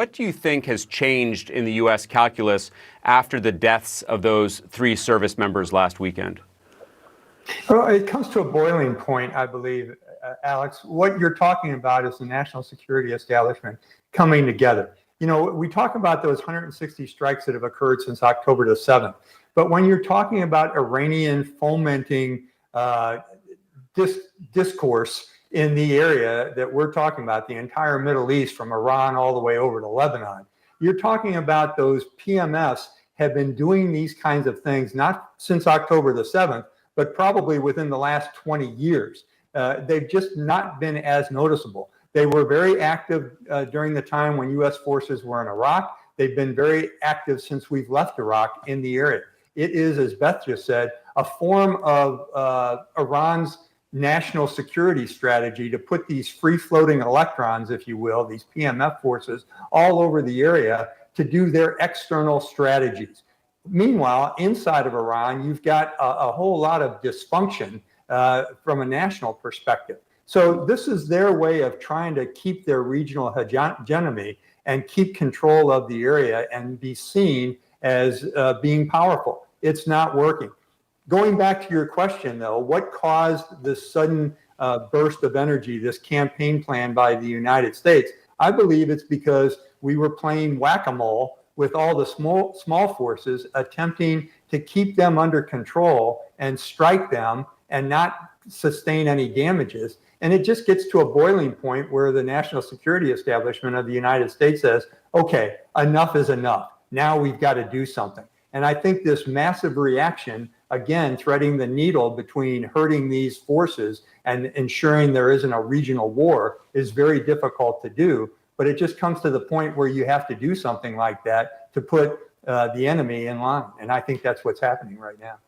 what do you think has changed in the U.S. calculus after the deaths of those 3 service members last weekend? Well, it comes to a boiling point, I believe, Alex. What you're talking about is the national security establishment coming together. You know, we talk about those 160 strikes that have occurred since October the 7th. But when you're talking about Iranian fomenting discourse in the area that we're talking about, the entire Middle East from Iran all the way over to Lebanon, you're talking about those PMS have been doing these kinds of things, not since October the 7th, but probably within the last 20 years. They've just not been as noticeable. They were very active during the time when U.S. forces were in Iraq. They've been very active since we've left Iraq in the area. It is, as Beth just said, a form of Iran's national security strategy to put these free-floating electrons, if you will, these PMF forces, all over the area to do their external strategies. Meanwhile, inside of Iran, you've got a whole lot of dysfunction from a national perspective. So this is their way of trying to keep their regional hegemony and keep control of the area and be seen as being powerful. It's not working. Going back to your question, though, what caused this sudden burst of energy, this campaign plan by the United States? I believe it's because we were playing whack-a-mole with all the small forces, attempting to keep them under control and strike them and not sustain any damages. And it just gets to a boiling point where the national security establishment of the United States says, okay, enough is enough. Now we've got to do something. And I think this massive reaction, again, threading the needle between hurting these forces and ensuring there isn't a regional war, is very difficult to do. But it just comes to the point where you have to do something like that to put the enemy in line. And I think that's what's happening right now.